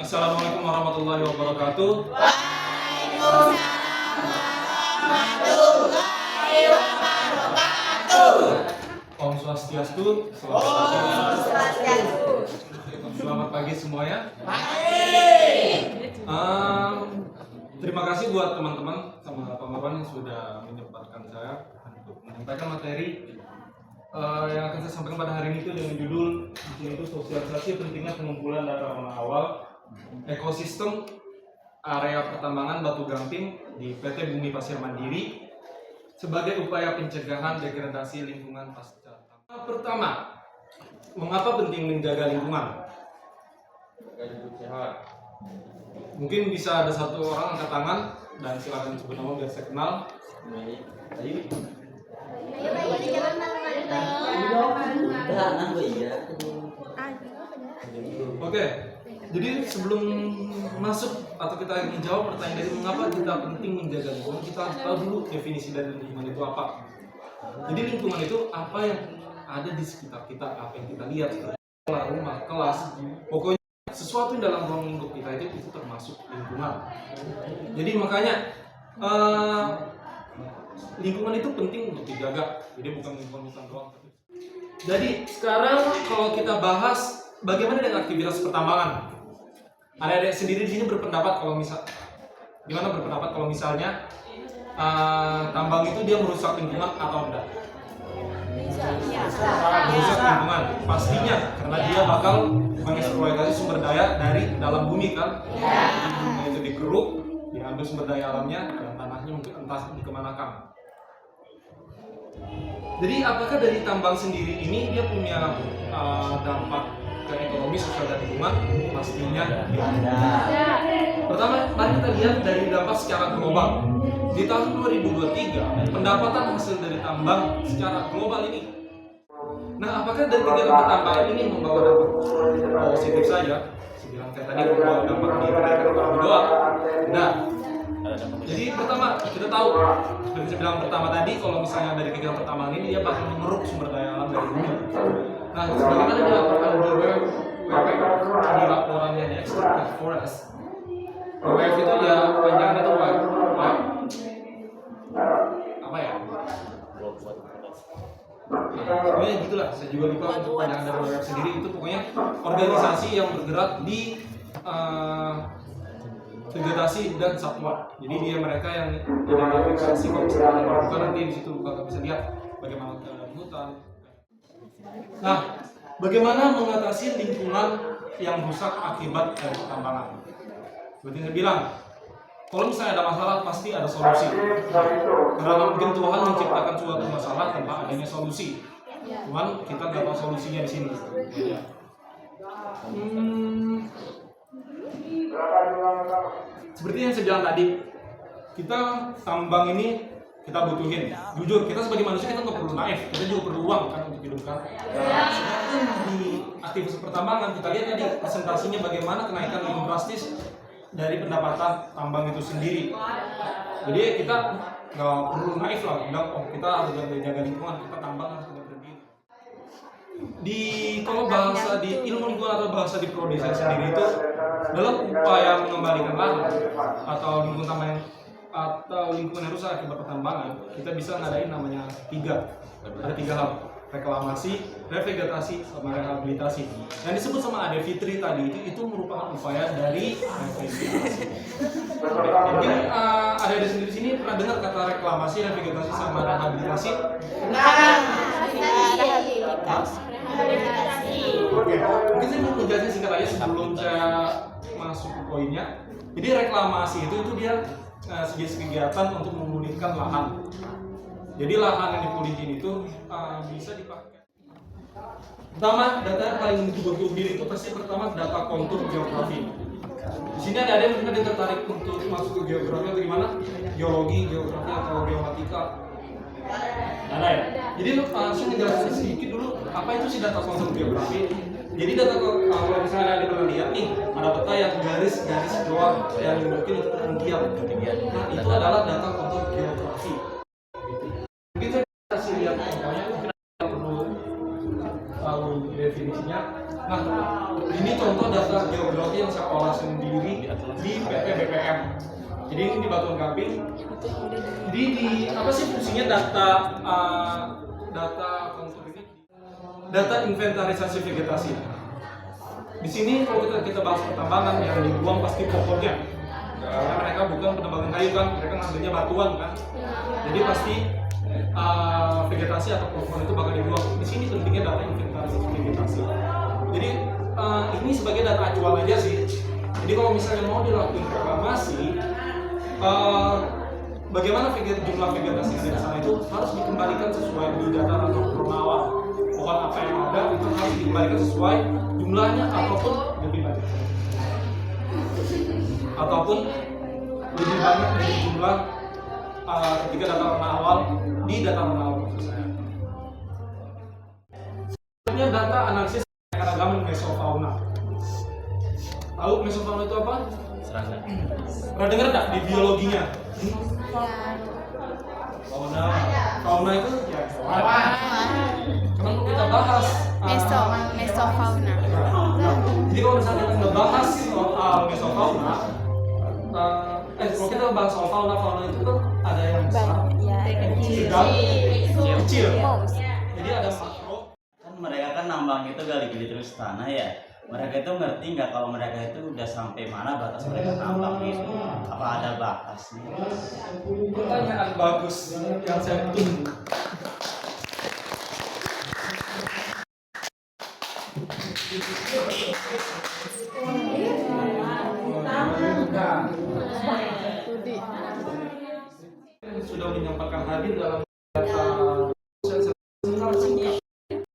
Assalamualaikum warahmatullahi wabarakatuh. Waalaikumsalam warahmatullahi wabarakatuh. Om Swastiastu. Selamat pagi semuanya. Terima kasih buat teman-teman sama Pak Marwan yang sudah menyempatkan saya untuk menyampaikan materi yang akan saya sampaikan pada hari ini itu dengan judul yaitu sosialisasi pentingnya pengumpulan data awal ekosistem area pertambangan batu gamping di PT Bumi Pasir Mandiri sebagai upaya pencegahan degradasi lingkungan pasca tambang. Pertama, mengapa penting menjaga lingkungan? Agar hidup sehat. Mungkin bisa ada satu orang angkat tangan dan silakan sebut nama biar saya kenal. Oke, jadi sebelum masuk atau kita ingin jawab pertanyaan dari mengapa kita penting menjaga lingkungan, kita harus tahu dulu definisi dari lingkungan itu apa. Jadi lingkungan itu apa yang ada di sekitar kita, apa yang kita lihat, rumah, kelas, pokoknya sesuatu yang dalam ruang lingkup kita itu termasuk lingkungan. Jadi makanya lingkungan itu penting untuk dijaga. Jadi bukan lingkungan doang. Jadi sekarang kalau kita bahas bagaimana dengan aktivitas pertambangan, adik-adik sendiri di sini berpendapat gimana berpendapat kalau misalnya tambang itu dia merusak lingkungan atau enggak? Merusak lingkungan pastinya karena dia bakal mengeksploitasi sumber daya dari dalam bumi kan. Jadi itu digeruk, diambil sumber daya alamnya dan tanahnya mungkin entah dikemanakan. Jadi apakah dari tambang sendiri ini dia punya dampak ke ekonomi, sosial dan lingkungan? Pastinya ya. Pertama, mari kita lihat dari dampak secara global. Di tahun 2023, pendapatan hasil dari tambang secara global ini. Nah, apakah dari kegiatan pertambangan ini membawa dampak positif saja? Sebilang kayak tadi membawa dampak di kenaikan ekonomi doang. Nah, jadi pertama kita tahu seperti saya bilang pertama tadi, kalau misalnya dari kegiatan pertambangan ini dia bakal mengeruk sumber daya alam dari bumi. Nah, sebagaimana dilaporkan di WWF di laporannya di Extractive Forest. WWF itu ya panjangnya itu apa ya? Pokoknya gitulah, saya juga lupa untuk panjangan dari WWF sendiri. Itu pokoknya organisasi yang bergerak di vegetasi dan satwa. Jadi dia mereka yang identifikasi kalau misalnya bukan nanti di situ bakal bisa lihat bagaimana keadaan hutan. Nah, bagaimana mengatasi lingkungan yang rusak akibat dari pertambangan? Seperti saya bilang, kalau misalnya ada masalah pasti ada solusi. Karena mungkin Tuhan menciptakan suatu masalah tanpa adanya solusi. Cuman kita nggak tahu solusinya di sini. Seperti yang saya bilang tadi, kita tambang ini kita butuhin. Jujur, kita sebagai manusia kita nggak perlu naif, kita juga perlu uang kan untuk hidup kan. Di aktivitas pertambangan kita lihat tadi presentasinya bagaimana kenaikan yang drastis dari pendapatan tambang itu sendiri. Jadi kita nggak perlu naif lah, bilang kita harus jaga lingkungan, kita tambang harus jaga berhenti. Kalau bahasa di ilmu lingkungan atau bahasa di prodesa sendiri itu dalam upaya mengembalikan lahan atau lingkungan tambang atau lingkungan yang rusak akibat pertambangan, kita bisa ngadain namanya ada tiga hal: reklamasi, revegetasi, sama rehabilitasi. Yang disebut sama Ade Fitri tadi itu merupakan upaya dari revegetasi. Mungkin ada sendiri sini pernah dengar kata reklamasi, revegetasi, sama rehabilitasi? Oke, mungkin saya mau menjelaskan singkat aja sebelum saya masuk ke poinnya. Jadi reklamasi itu dia sejenis kegiatan untuk memulihkan lahan. Jadi lahan yang dipulihin itu bisa dipakai. Pertama, data yang paling bertubuh diri itu pasti pertama data kontur geografi. Di sini ada yang mungkin tertarik untuk masuk ke geografi atau gimana? Geologi, geografi atau geomatika. Ada ya? Jadi langsung ngejelasin sedikit dulu apa itu sih data kontur geografi. Jadi data kalau misalnya ada pernah lihat nih, ada peta yang garis-garis doang yang mungkin itu ketinggian. Nah, itu adalah data kontur geografi. Mungkin saya kasih lihat contohnya, mungkin perlu tahu definisinya. Nah, ini contoh data geografi yang saya olah sendiri di PT BPM. Jadi ini di Batuan Gamping. Jadi di apa sih fungsinya data kontur ini? Data inventarisasi vegetasi. Di sini kalau kita bahas pertambangan yang dibuang pasti pokoknya. Karena mereka bukan penambangan kayu kan, mereka ngambilnya batuan kan. Jadi pasti vegetasi atau pohon itu bakal dibuang. Di sini pentingnya data inventarisasi vegetasi. Jadi ini sebagai data acuan aja sih. Jadi kalau misalnya mau dilakukan reklamasi, bagaimana jumlah vegetasi yang ada di sana itu harus dikembalikan sesuai di data atau kronologi. Pohon apa yang ada itu harus dikembalikan sesuai jumlahnya ataupun lebih banyak. Ataupun lebih banyak dari jumlah ketika data ranah awal di data ranah awal maksud saya. Selanjutnya data analisis keragaman mesofauna. Tahu mesofauna itu apa? Serangga. Pernah dengar nggak di biologinya? Fauna itu ya hewan. Cuman kita bahas mesofauna. Jadi kalau misalnya kita ngebahas soal mesofauna, kalau kita bahas soal fauna itu kan ada yang besar, sedang, kecil. Jadi ada makro. Kan mereka kan nambang itu gali-gali terus tanah ya. Mereka itu ngerti nggak kalau mereka itu udah sampai mana batas mereka nambang itu? Apa ada batasnya? Pertanyaan bagus yang saya tunggu. Sudah menyampaikan hadir dalam